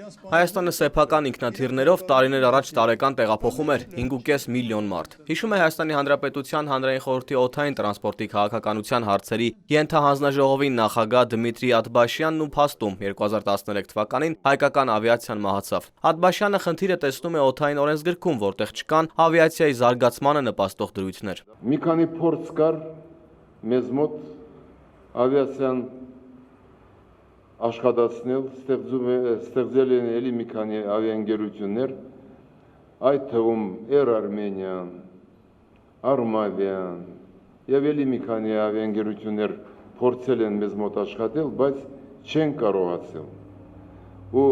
Հայաստանը սեփական ինքնաթիռներով տարիներ առաջ տարեկան տեղափոխում էր 5,5 միլիոն մարդ։ Հիշում է Հայաստանի Հանրապետության Հանրային խորհրդի օդային տրանսպորտի քաղաքականության հարցերի ենթահանձնաժողովի նախագահ Դմիտրի Աթբաշյանն ու փաստում 2013 թվականին հայկական ավիացիան մահացավ։ Աթբաշյանը խնդիրը տեսնում է օդային օրենսգրքում, որտեղ չկան ավիացիայի զարգացմանը նպաստող դրույթներ։ Մի քանի փորձ կար մեզ մոտ ավիացիան աշխատացնել, ստեղծել են էլի մի քանի ավիաընկերություններ, այդ թվում Air Armenian, Armavian եւ էլի մի քանի ավիաընկերություններ փորձել են մեզ մոտ աշխատել, բայց չեն կարողացել։ Ու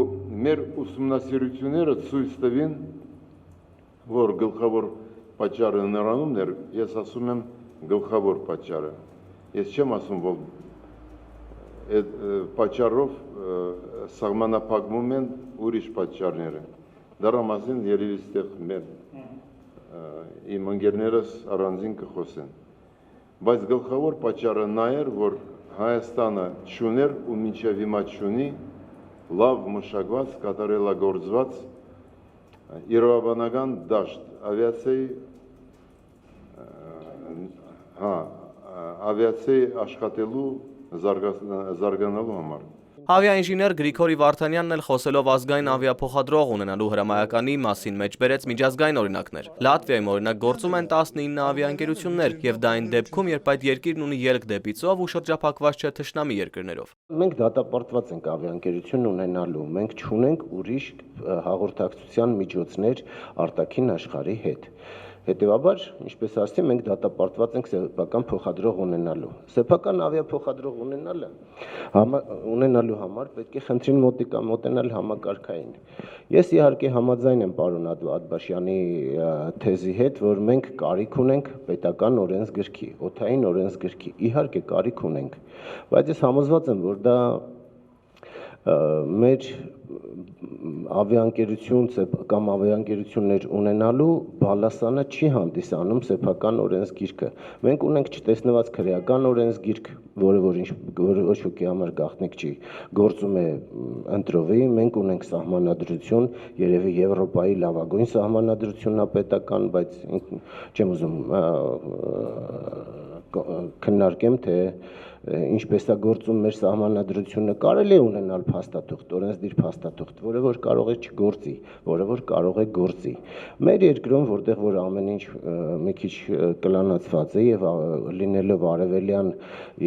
մեր ուսումնասիրությունները ցույց տվին, որ գլխավոր պատճառը նրանում էր, ես ասում եմ գլխավոր պատճառը։ Ես չեմ ասում, որ այդ պատճառով սահմանափակվում են ուրիշ պատճառները։ Դրա մասին երևի ստեղ մեր իմ ընկերներս առանձին կխոսեն։ Բայց գլխավոր պատճառը նա էր, որ Հայաստանը չուներ ու մինչև հիմա չունի լավ մշակված, կատարելագործված իրավաբանական դաշտ ավիացիայի աշխատելու զարգանալու համար։ Ավիաինժեներ Գրիգորի Վարդանյանն էլ խոսելով ազգային ավիափոխադրող ունենալու հրամայականի մասին մեջբերեց միջազգային օրինակներ։ Լատվիայում օրինակ գործում են 19 ավիաընկերություններ, եւ դա այն դեպքում, երբ այդ երկիրն ունի ելք դեպի ծով ու շրջափակված չէ թշնամի երկրներով։ Մենք դատապարտված ենք ավիաընկերություն ունենալու, մենք չունենք ուրիշ հաղորդակցության միջոցներ արտաքին աշխարհի հետ։ Հետևաբար, ինչպես ասացի, մենք դատապարտված ենք սեփական փոխադրող ունենալու։ Սեփական ավիափոխադրող ունենալու համար պետք է խնդրին մոտենալ համակարգային։ Ես իհարկե համաձայն եմ պարոն Աթբաշյանի թեզի հետ, որ մենք կարիք ունենք պետական օրենսգրքի, օդային օրենսգրքի, իհարկե կարիք ունենք, բայց ես համոզված եմ, որ դա մեր ավիաընկերություն կամ avիաընկերություններ ունենալու բալասանը չի հանդիսանում սեփական օրենսգիրքը։ Մենք ունենք չտեսնված քրեական օրենսգիրք, որը ոչ ոքի համար գաղտնիք չի, գործում է ընտրովի, մենք ունենք սահմանադրություն, երևի Եվրոպայի լավագույն սահմանադրությունն է պետական, բայց չեմ ուզում քննարկեմ, թե ինչպես է գործում մեր սահմանադրությունը, կարելի է ունենալ փաստաթուղթ, օրենսդիր փաստաթուղթ, որը որ կարող է չգործի, որը որ կարող է գործի։ Մեր երկրում, որտեղ որ ամեն ինչ մի քիչ կլանացված է եւ լինելով արևելյան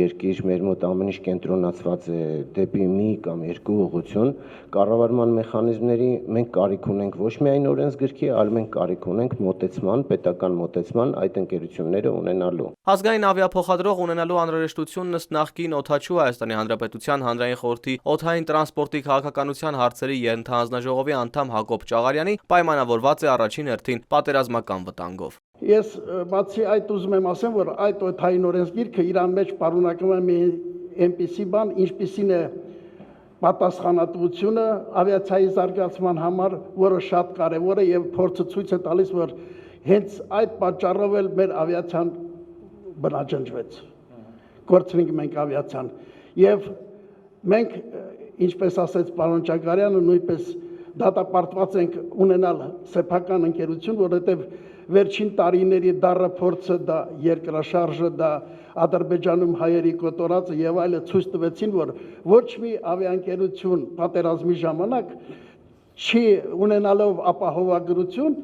երկիր, մեր մոտ ամեն ինչ կենտրոնացված է դեպի մի կամ երկու ուղղություն, կառավարման մեխանիզմների մենք կարիք ունենք ոչ միայն օրենսգրքի, այլ մենք կարիք ունենք մոտեցման, պետական մոտեցման այդ ընկերությունները ունենալու։ Ազգային ավիափոխադրող ունենալու անհրաժեշտությունն ըստ նախկին օդաչու Հայաստանի Հանրապետության Հանրային խորհրդի օդային տրանսպորտի քաղաքականության հարցերի ենթահանձնաժողովի անդամ Հակոբ Ճաղարյանի պայմանավորված է առաջին հերթին պատերազմական վտանգով։ Ես բացի այդ ուզում եմ ասեմ, որ այդ օդային օրենսգիրքը իր մեջ պարունակում է մի այնպիսի բան, ինչպիսին է պատասխանատվությունը ավիացիայի զարգացման համար, որը շատ կարևոր է եւ փորձը ցույց է տալիս, որ հենց այդ պատճառով էլ մեր ավիացիան բնաջնջվեց։ Գործնենք մենք ավիացիան եւ մենք, ինչպես ասեց պարոն Ճագարյանը, նույնպես դատապարտված ենք ունենալ սեփական ընկերություն, որովհետեւ վերջին տարիների դառը փորձը, դա երկրաշարժը, դա Ադրբեջանում հայերի կոտորածը եւ այլը ցույց տվեցին, որ ոչ մի ավիաընկերություն պատերազմի ժամանակ չի ունենալով ապահովագրություն,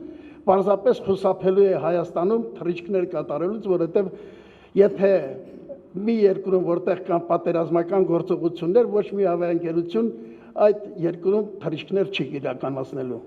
պարզապես խուսափելու է Հայաստանում թռիչքներ կատարելուց, որովհետեւ եթե մի երկրում, որտեղ կան պատերազմական գործողություններ, ոչ մի ավիաընկերություն այդ երկրում թռիչքներ չի իրականացնելու։